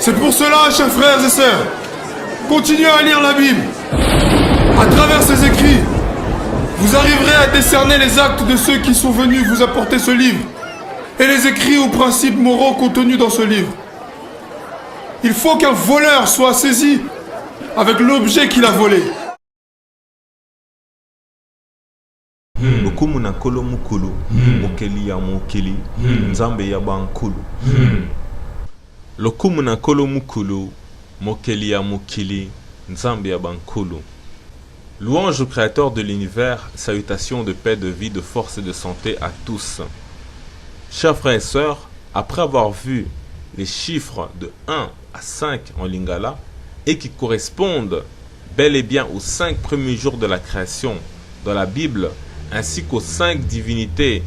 C'est pour cela, chers frères et sœurs, continuez à lire la Bible. À travers ces écrits, vous arriverez à décerner les actes de ceux qui sont venus vous apporter ce livre et les écrits ou principes moraux contenus dans ce livre. Il faut qu'un voleur soit saisi avec l'objet qu'il a volé. Lokumu na kolo mukulu, mokeli ya mokeli, nzambe ya bankulu. Lokumu na kolo mukulu, mokeli ya mokeli, nzambe ya bankulu. Louange au Créateur de l'univers, salutations de paix, de vie, de force et de santé à tous. Chers frères et sœurs, après avoir vu les chiffres de 1 à 5 en lingala et qui correspondent bel et bien aux 5 premiers jours de la création dans la Bible, ainsi qu'aux 5 divinités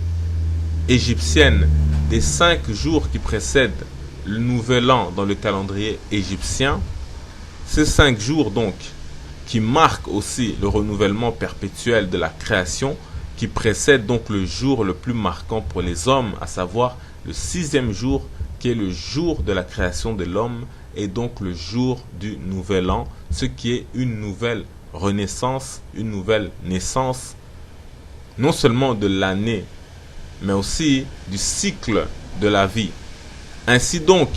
égyptiennes des 5 jours qui précèdent le nouvel an dans le calendrier égyptien, ces 5 jours donc qui marquent aussi le renouvellement perpétuel de la création, qui précède donc le jour le plus marquant pour les hommes, à savoir le 6e jour qui est le jour de la création de l'homme et donc le jour du nouvel an, ce qui est une nouvelle renaissance, une nouvelle naissance, non seulement de l'année, mais aussi du cycle de la vie. Ainsi donc,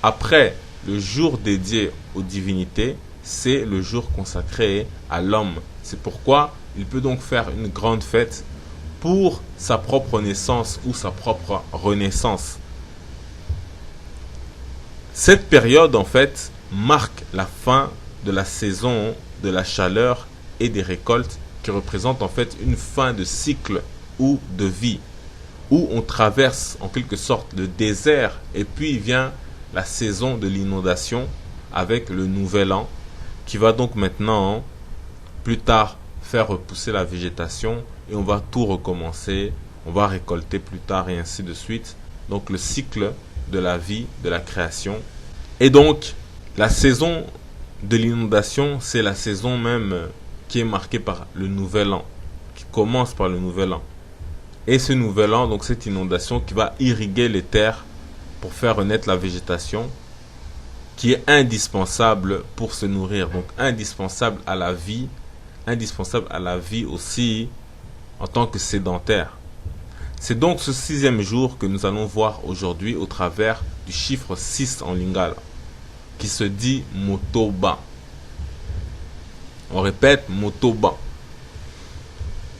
après le jour dédié aux divinités, c'est le jour consacré à l'homme. C'est pourquoi il peut donc faire une grande fête pour sa propre naissance ou sa propre renaissance. Cette période, en fait, marque la fin de la saison de la chaleur et des récoltes, qui représente en fait une fin de cycle ou de vie, où on traverse en quelque sorte le désert et puis vient la saison de l'inondation avec le nouvel an, qui va donc maintenant, plus tard, faire repousser la végétation et on va tout recommencer, on va récolter plus tard et ainsi de suite. Donc le cycle de la vie, de la création. Et donc la saison de l'inondation, c'est la saison même qui est marquée par le nouvel an, qui commence par le nouvel an. Et ce nouvel an, donc cette inondation qui va irriguer les terres pour faire renaître la végétation, qui est indispensable pour se nourrir, donc indispensable à la vie aussi en tant que sédentaire. C'est donc ce 6e jour que nous allons voir aujourd'hui au travers du chiffre 6 en lingala, qui se dit Motoba. On répète Motoba.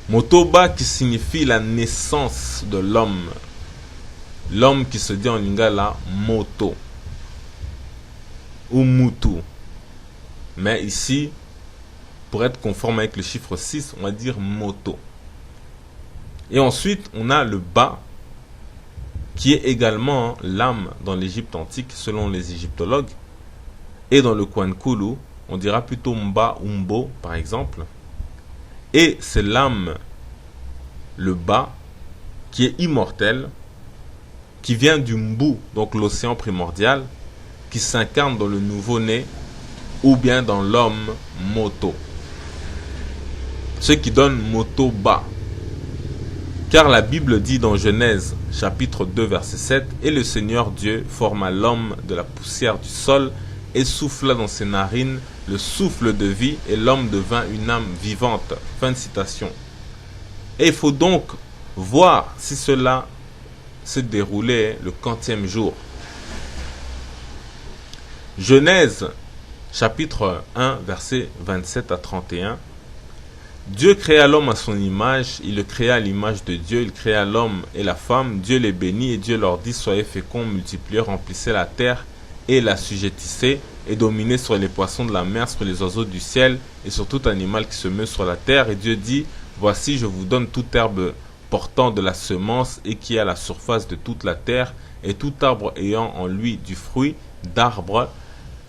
Motoba qui signifie la naissance de l'homme. L'homme qui se dit en lingala Moto ou Mutu. Mais ici, pour être conforme avec le chiffre 6, on va dire Moto. Et ensuite, on a le Ba, qui est également l'âme dans l'Égypte antique, selon les égyptologues. Et dans le Kwankulu, on dira plutôt Mba ou Mbo, par exemple. Et c'est l'âme, le Ba, qui est immortel, qui vient du Mbu, donc l'océan primordial, qui s'incarne dans le nouveau-né, ou bien dans l'homme Moto. Ce qui donne Motoba. Car la Bible dit dans Genèse, chapitre 2, verset 7, « Et le Seigneur Dieu forma l'homme de la poussière du sol et souffla dans ses narines le souffle de vie, et l'homme devint une âme vivante. » Fin de citation. Et il faut donc voir si cela se déroulait le 40e jour. Genèse, chapitre 1, verset 27 à 31. Dieu créa l'homme à son image, il le créa à l'image de Dieu, il créa l'homme et la femme, Dieu les bénit et Dieu leur dit, soyez féconds, multipliez, remplissez la terre et l'assujettissez et dominez sur les poissons de la mer, sur les oiseaux du ciel et sur tout animal qui se meut sur la terre. Et Dieu dit, voici je vous donne toute herbe portant de la semence et qui est à la surface de toute la terre, et tout arbre ayant en lui du fruit d'arbre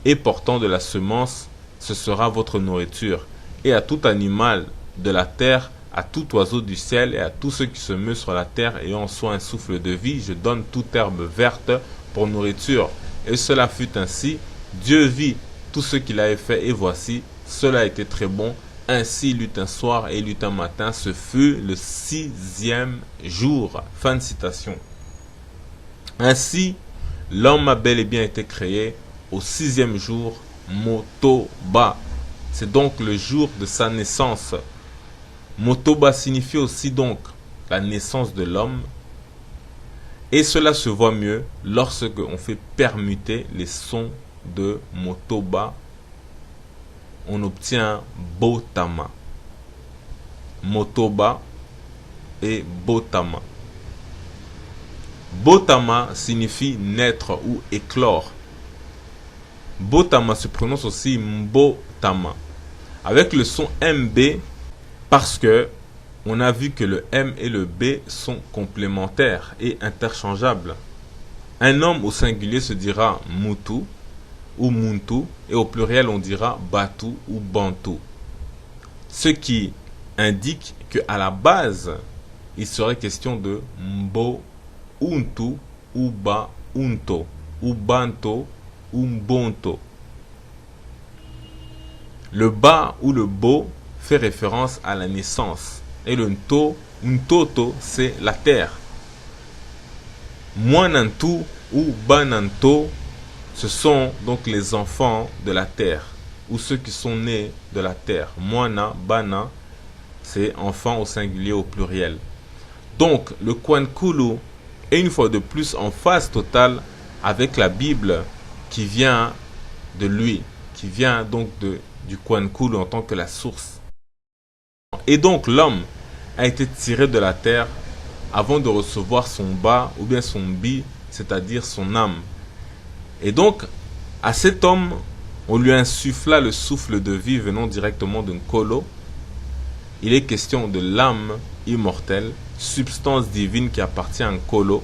et portant de la semence, ce sera votre nourriture. Et à tout animal de la terre, à tout oiseau du ciel et à tous ceux qui se meuvent sur la terre ayant en soi un souffle de vie, je donne toute herbe verte pour nourriture. Et cela fut ainsi. Dieu vit tout ce qu'il avait fait et voici, cela était très bon. Ainsi il eut un soir et il eut un matin, ce fut le 6e jour. Fin de citation. Ainsi, l'homme a bel et bien été créé au 6e jour, Motoba. C'est donc le jour de sa naissance. Motoba signifie aussi donc la naissance de l'homme. Et cela se voit mieux lorsque on fait permuter les sons de Motoba. On obtient Botama. Motoba et Botama. Botama signifie naître ou éclore. Botama se prononce aussi Mbotama avec le son MB parce que on a vu que le M et le B sont complémentaires et interchangeables. Un homme au singulier se dira Mutu ou Muntu et au pluriel on dira Batu ou Bantu. Ce qui indique qu'à la base, il serait question de Mbo Untu ou Ba Unto ou Banto ou Mbonto. Le Ba ou le Bo fait référence à la naissance et le Ntoto c'est la terre. Mwanantu ou Bananto ce sont donc les enfants de la terre ou ceux qui sont nés de la terre. Mwana, Bana c'est enfant au singulier au pluriel. Donc le Kwankulu est une fois de plus en phase totale avec la Bible qui vient de lui, qui vient donc du Kwankulu en tant que la source. Et donc l'homme a été tiré de la terre avant de recevoir son ba ou bien son bi, c'est-à-dire son âme. Et donc à cet homme, on lui insuffla le souffle de vie venant directement d'un Nkolo. Il est question de l'âme immortelle, substance divine qui appartient à Nkolo.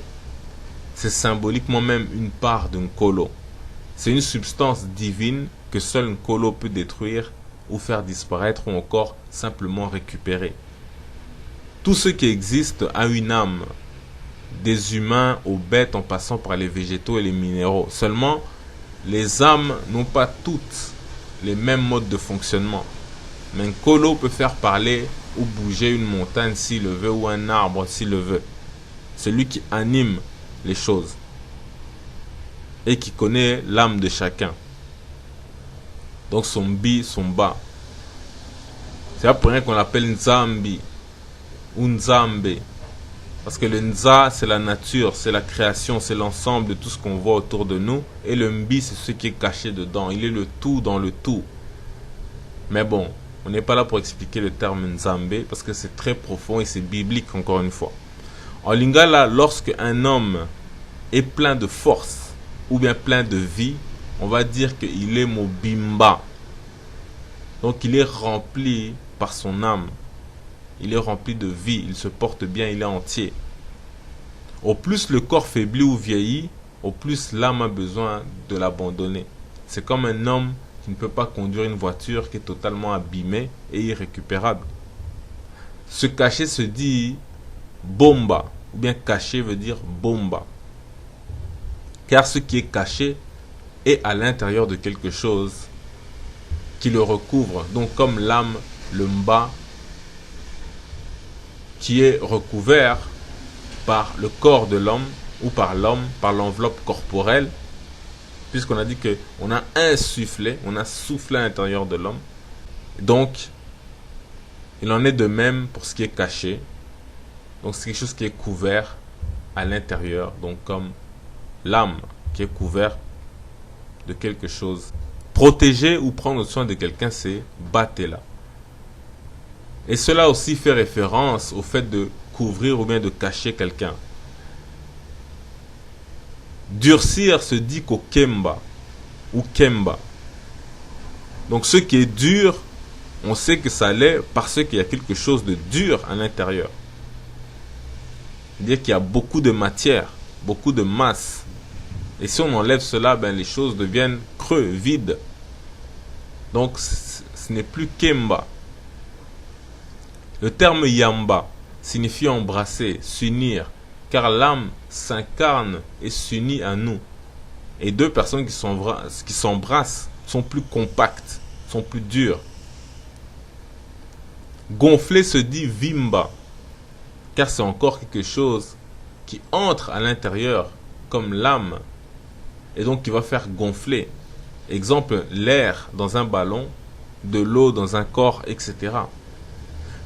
C'est symboliquement même une part d'un Nkolo. C'est une substance divine que seul Nkolo peut détruire ou faire disparaître ou encore simplement récupérer. Tout ce qui existe a une âme, des humains aux bêtes en passant par les végétaux et les minéraux. Seulement, les âmes n'ont pas toutes les mêmes modes de fonctionnement. Mais Nkolo peut faire parler ou bouger une montagne s'il le veut ou un arbre s'il le veut. C'est lui qui anime les choses et qui connaît l'âme de chacun. Donc son bi, son ba. C'est là pour rien qu'on l'appelle Nzambi ou Nzambe. Parce que le Nza, c'est la nature, c'est la création, c'est l'ensemble de tout ce qu'on voit autour de nous. Et le Mbi, c'est ce qui est caché dedans. Il est le tout dans le tout. Mais bon, on n'est pas là pour expliquer le terme Nzambe parce que c'est très profond et c'est biblique encore une fois. En Lingala, lorsque un homme est plein de force ou bien plein de vie, on va dire qu'il est Mobimba. Donc il est rempli par son âme. Il est rempli de vie, il se porte bien, il est entier. Au plus le corps faiblit ou vieillit, au plus l'âme a besoin de l'abandonner. C'est comme un homme qui ne peut pas conduire une voiture qui est totalement abîmée et irrécupérable. Se cacher se dit bomba, ou bien caché veut dire bomba. Car ce qui est caché est à l'intérieur de quelque chose qui le recouvre. Donc comme l'âme, le mba, qui est recouvert par le corps de l'homme ou par l'homme, par l'enveloppe corporelle, puisqu'on a dit qu'on a insufflé, on a soufflé à l'intérieur de l'homme. Donc, il en est de même pour ce qui est caché. Donc, c'est quelque chose qui est couvert à l'intérieur. Donc, comme l'âme qui est couverte de quelque chose. Protéger ou prendre soin de quelqu'un, c'est batela. Et cela aussi fait référence au fait de couvrir ou bien de cacher quelqu'un. Durcir se dit kokemba ou kemba. Donc ce qui est dur, on sait que ça l'est parce qu'il y a quelque chose de dur à l'intérieur. C'est-à-dire qu'il y a beaucoup de matière, beaucoup de masse. Et si on enlève cela, ben les choses deviennent creux, vides. Donc ce n'est plus kemba. Le terme yamba signifie embrasser, s'unir, car l'âme s'incarne et s'unit à nous. Et deux personnes qui s'embrassent sont plus compactes, sont plus dures. Gonfler se dit vimba, car c'est encore quelque chose qui entre à l'intérieur, comme l'âme, et donc qui va faire gonfler. Exemple, l'air dans un ballon, de l'eau dans un corps, etc.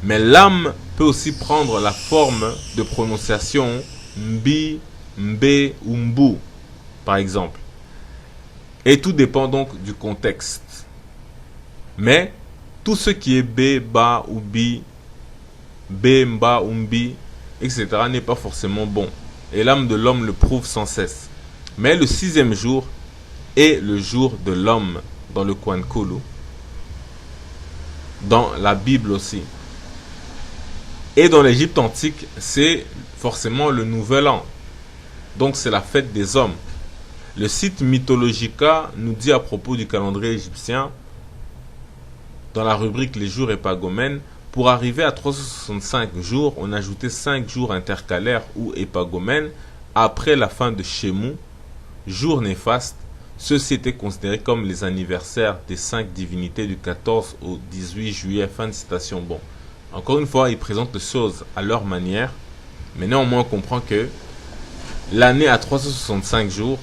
Mais l'âme peut aussi prendre la forme de prononciation mbi, mbe ou mbu, par exemple. Et tout dépend donc du contexte. Mais tout ce qui est b, ba ou bi, b, mba ou mbi, etc. n'est pas forcément bon. Et l'âme de l'homme le prouve sans cesse. Mais le 6e jour est le jour de l'homme dans le Kwankulu, dans la Bible aussi. Et dans l'Égypte antique, c'est forcément le nouvel an. Donc c'est la fête des hommes. Le site Mythologica nous dit à propos du calendrier égyptien, dans la rubrique les jours épagomènes, pour arriver à 365 jours, on ajoutait 5 jours intercalaires ou épagomènes après la fin de Shemu, jour néfaste. Ceux-ci étaient considérés comme les anniversaires des 5 divinités du 14 au 18 juillet. Fin de citation. Bon, encore une fois, ils présentent les choses à leur manière, mais néanmoins on comprend que l'année a 365 jours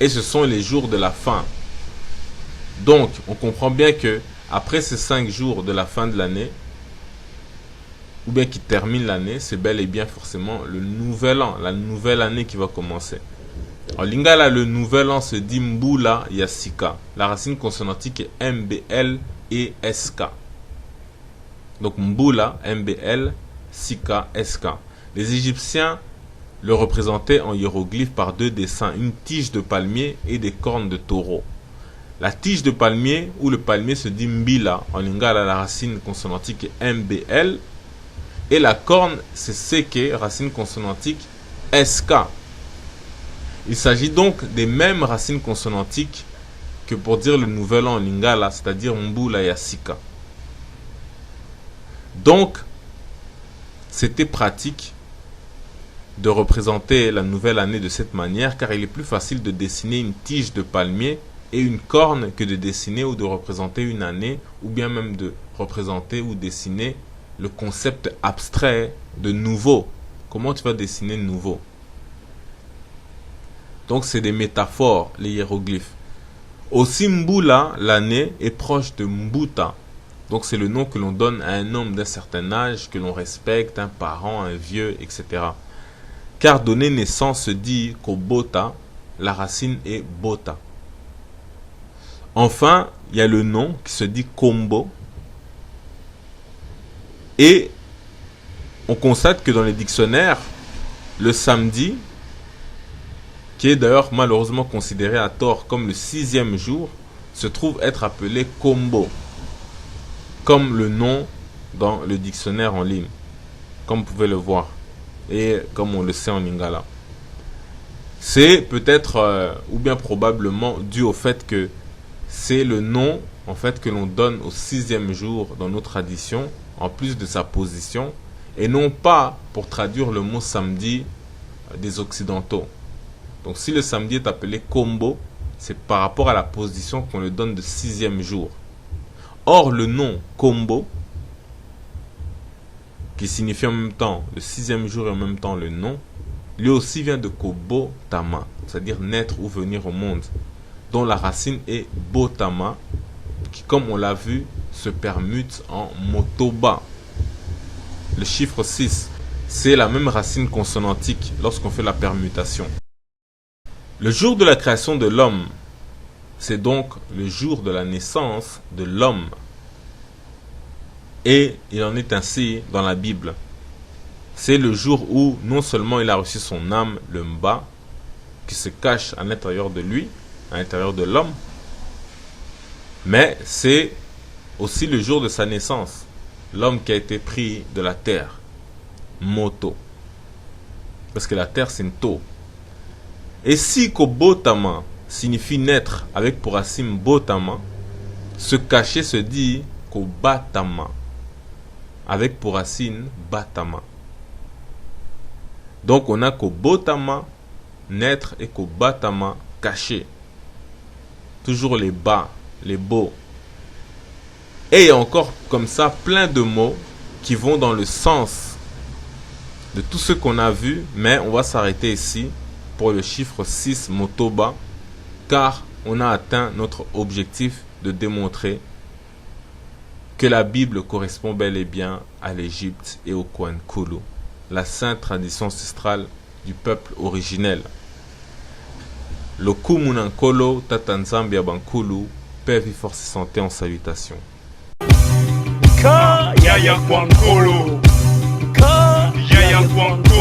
et ce sont les jours de la fin. Donc, on comprend bien que après ces 5 jours de la fin de l'année, ou bien qui termine l'année, c'est bel et bien forcément le nouvel an, la nouvelle année qui va commencer. En lingala, le nouvel an se dit Mbula Yasika. La racine consonantique est MBL et SK. Donc Mbula, MBL, Sika, SK. Les Égyptiens le représentaient en hiéroglyphe par 2 dessins, une tige de palmier et des cornes de taureau. La tige de palmier ou le palmier se dit Mbila. En lingala, la racine consonantique est MBL. Et la corne, c'est Seke, racine consonantique SK. Il s'agit donc des mêmes racines consonantiques que pour dire le nouvel an en lingala, c'est-à-dire Mbula Yasika. Donc, c'était pratique de représenter la nouvelle année de cette manière, car il est plus facile de dessiner une tige de palmier et une corne que de dessiner ou de représenter une année, ou bien même de représenter ou dessiner le concept abstrait de nouveau. Comment tu vas dessiner nouveau? Donc c'est des métaphores, les hiéroglyphes. Aussi Mbula, l'année, est proche de Mbuta. Donc c'est le nom que l'on donne à un homme d'un certain âge, que l'on respecte, un parent, un vieux, etc. Car donner naissance se dit Kobota, la racine est Bota. Enfin, il y a le nom qui se dit Kombo. Et on constate que dans les dictionnaires, le samedi, qui est d'ailleurs malheureusement considéré à tort comme le 6e jour, se trouve être appelé Kombo, comme le nom dans le dictionnaire en ligne, comme vous pouvez le voir, et comme on le sait en lingala. C'est peut-être, ou bien probablement, dû au fait que c'est le nom en fait que l'on donne au 6e jour dans nos traditions, en plus de sa position, et non pas pour traduire le mot samedi des occidentaux. Donc si le samedi est appelé Kombo, c'est par rapport à la position qu'on le donne de 6e jour. Or le nom Kombo, qui signifie en même temps le 6e jour et en même temps le nom, lui aussi vient de Kobo Tama, c'est-à-dire naître ou venir au monde, dont la racine est Botama, qui comme on l'a vu se permute en Motoba. Le chiffre 6, c'est la même racine consonantique lorsqu'on fait la permutation. Le jour de la création de l'homme, c'est donc le jour de la naissance de l'homme. Et il en est ainsi dans la Bible. C'est le jour où non seulement il a reçu son âme, le Mba, qui se cache à l'intérieur de lui, à l'intérieur de l'homme, mais c'est aussi le jour de sa naissance, l'homme qui a été pris de la terre, Moto. Parce que la terre c'est une to. Et si Kobotama signifie naître avec pour racine Botama, se cacher se dit Kobatama avec pour racine Batama. Donc on a Kobotama naître et Kobatama caché. Toujours les bas, les beaux. Et il y a encore comme ça plein de mots qui vont dans le sens de tout ce qu'on a vu, mais on va s'arrêter ici pour le chiffre 6 Motoba, car on a atteint notre objectif de démontrer que la Bible correspond bel et bien à l'Égypte et au Kwankulu, la sainte tradition ancestrale du peuple originel. Lokumu Nankolo Tata Nzambe ya Bankulu, paix, vie, force et santé en salutation. Ka Yaya Kwankolo, Ka Yaya Kwankolo.